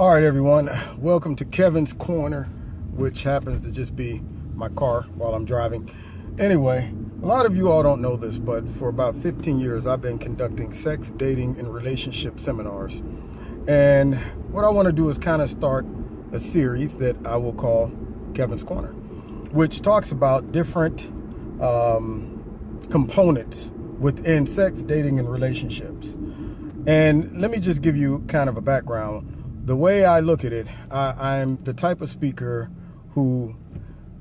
All right, everyone, welcome to Kevin's Corner, which happens to just be my car while I'm driving. Anyway, a lot of you all don't know this, but for about 15 years, I've been conducting sex, dating, and relationship seminars. And what I want to do is kind of start a series that I will call Kevin's Corner, which talks about different components within sex, dating, and relationships. And let me just give you kind of a background. The way I look at it, I'm the type of speaker who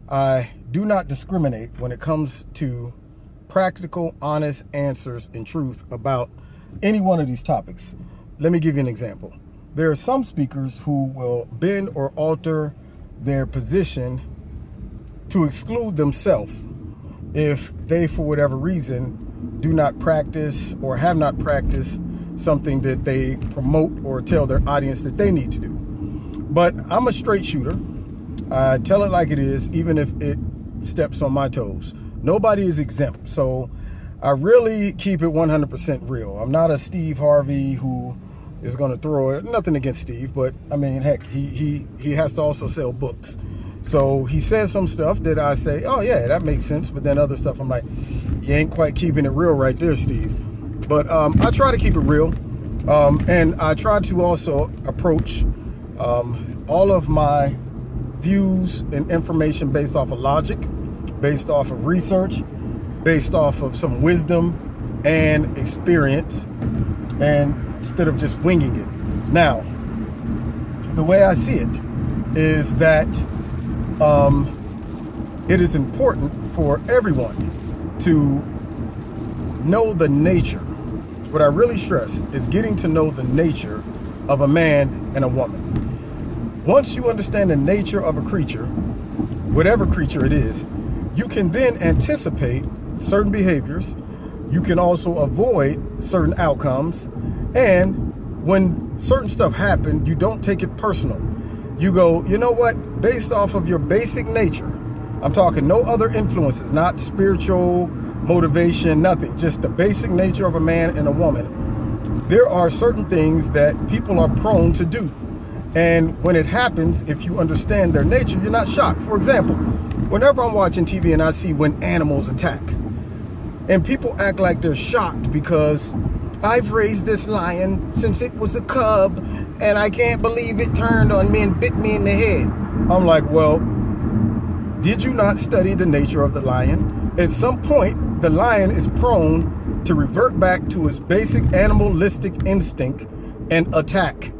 I do not discriminate when it comes to practical, honest answers and truth about any one of these topics. Let me give you an example. There are some speakers who will bend or alter their position to exclude themselves if they, for whatever reason, do not practice or have not practiced something that they promote or tell their audience that they need to do. But I'm a straight shooter. I tell it like it is, even if it steps on my toes. Nobody is exempt. So I really keep it 100% real. I'm not a Steve Harvey who is going to throw it. Nothing against Steve, but I mean, heck, he has to also sell books. So he says some stuff that I say, oh yeah, that makes sense. But then other stuff I'm like, you ain't quite keeping it real right there, Steve. But I try to keep it real, and I try to also approach all of my views and information based off of logic, based off of research, based off of some wisdom and experience, and instead of just winging it. Now, the way I see it is that it is important for everyone to know the nature. What I really stress is getting to know the nature of a man and a woman. Once you understand the nature of a creature, whatever creature it is, you can then anticipate certain behaviors. You can also avoid certain outcomes. And when certain stuff happens, you don't take it personal. You go, you know what? Based off of your basic nature, I'm talking no other influences, not spiritual motivation, nothing, just the basic nature of a man and a woman. There are certain things that people are prone to do. And when it happens, if you understand their nature, you're not shocked. For example, whenever I'm watching TV and I see when animals attack, and people act like they're shocked because I've raised this lion since it was a cub and I can't believe it turned on me and bit me in the head. I'm like, well, did you not study the nature of the lion? At some point, the lion is prone to revert back to his basic animalistic instinct and attack.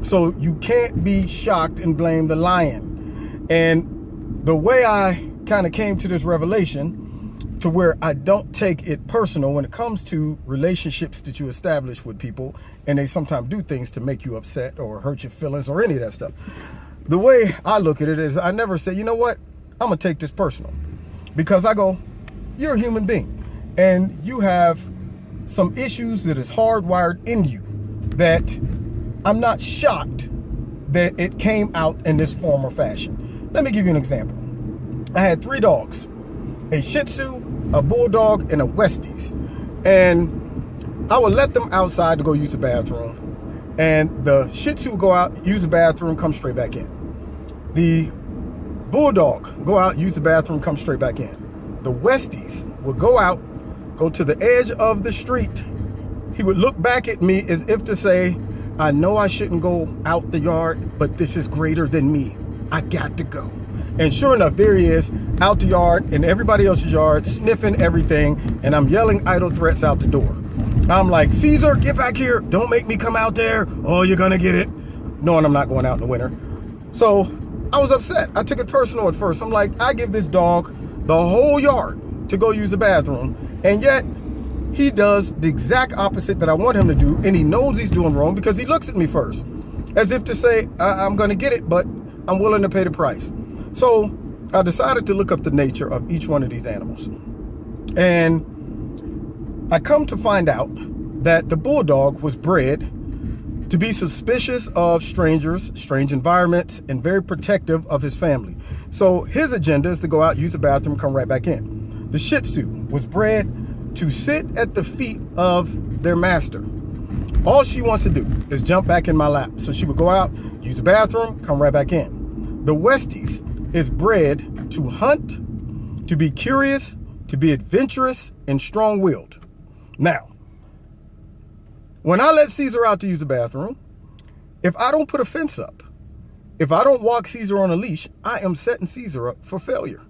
So you can't be shocked and blame the lion. And the way I kind of came to this revelation to where I don't take it personal when it comes to relationships that you establish with people, and they sometimes do things to make you upset or hurt your feelings or any of that stuff. The way I look at it is I never say, you know what, I'm gonna take this personal, because I go, you're a human being and you have some issues that is hardwired in you that I'm not shocked that it came out in this form or fashion. Let me give you an example. I had 3 dogs, a Shih Tzu, a Bulldog, and a Westies. And I would let them outside to go use the bathroom. And the Shih Tzu would go out, use the bathroom, come straight back in. The Bulldog go out, use the bathroom, come straight back in. The Westies would go out, go to the edge of the street. He would look back at me as if to say, I know I shouldn't go out the yard, but this is greater than me. I got to go. And sure enough, there he is out the yard in everybody else's yard, sniffing everything. And I'm yelling idle threats out the door. I'm like, Caesar, get back here. Don't make me come out there. Oh, you're going to get it. Knowing I'm not going out in the winter. So I was upset. I took it personal at first. I'm like, I give this dog the whole yard to go use the bathroom, and yet he does the exact opposite that I want him to do, and he knows he's doing wrong because he looks at me first as if to say, I'm going to get it, but I'm willing to pay the price. So I decided to look up the nature of each one of these animals, and I come to find out that the Bulldog was bred to be suspicious of strangers, strange environments, and very protective of his family. So his agenda is to go out, use the bathroom, come right back in. The Shih Tzu was bred to sit at the feet of their master. All she wants to do is jump back in my lap. So she would go out, use the bathroom, come right back in. The Westies is bred to hunt, to be curious, to be adventurous, and strong-willed. Now, when I let Caesar out to use the bathroom, if I don't put a fence up, if I don't walk Caesar on a leash, I am setting Caesar up for failure,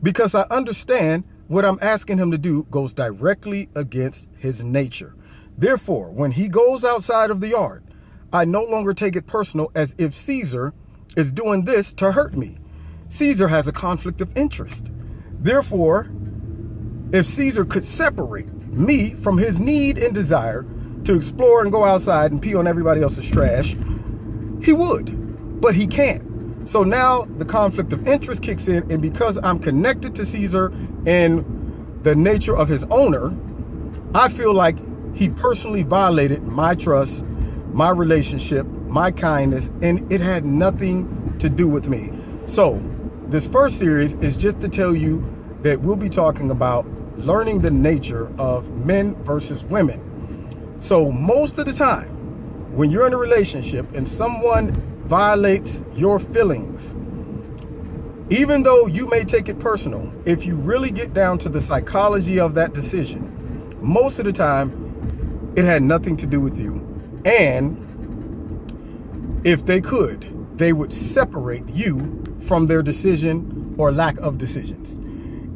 because I understand what I'm asking him to do goes directly against his nature. Therefore, when he goes outside of the yard, I no longer take it personal as if Caesar is doing this to hurt me. Caesar has a conflict of interest. Therefore, if Caesar could separate me from his need and desire to explore and go outside and pee on everybody else's trash, he would, but he can't. So now the conflict of interest kicks in, and because I'm connected to Caesar in the nature of his owner, I feel like he personally violated my trust, my relationship, my kindness, and it had nothing to do with me. So this first series is just to tell you that we'll be talking about learning the nature of men versus women. So most of the time, when you're in a relationship and someone violates your feelings, even though you may take it personal, if you really get down to the psychology of that decision, most of the time, it had nothing to do with you. And if they could, they would separate you from their decision or lack of decisions.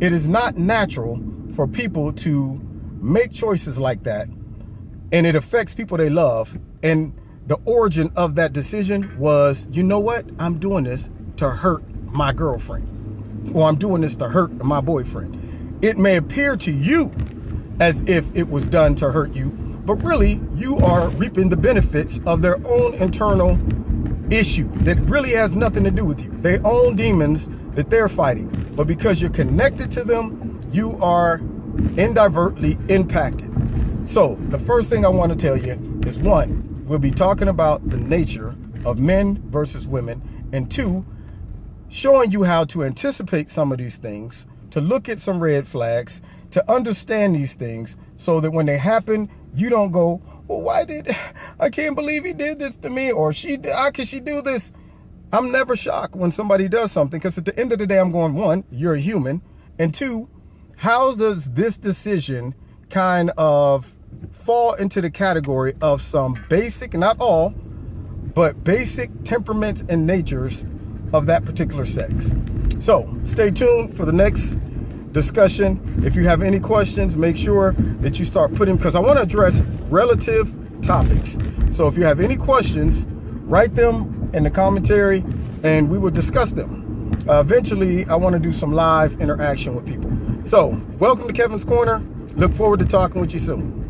It is not natural for people to make choices like that, and it affects people they love. And the origin of that decision was, you know what? I'm doing this to hurt my girlfriend, or I'm doing this to hurt my boyfriend. It may appear to you as if it was done to hurt you, but really you are reaping the benefits of their own internal issue that really has nothing to do with you. Their own demons that they're fighting. But because you're connected to them, you are inadvertently impacted. So the first thing I want to tell you is, one, we'll be talking about the nature of men versus women, and two, showing you how to anticipate some of these things, to look at some red flags, to understand these things, so that when they happen, you don't go, well, I can't believe he did this to me, or how can she do this? I'm never shocked when somebody does something, because at the end of the day, I'm going, one, you're a human, and two, how does this decision kind of fall into the category of some basic, not all, but basic temperaments and natures of that particular sex? So stay tuned for the next discussion. If you have any questions, make sure that you start putting, because I want to address relative topics. So if you have any questions, write them in the commentary and we will discuss them. Eventually, I want to do some live interaction with people. So welcome to Kevin's Corner. Look forward to talking with you soon.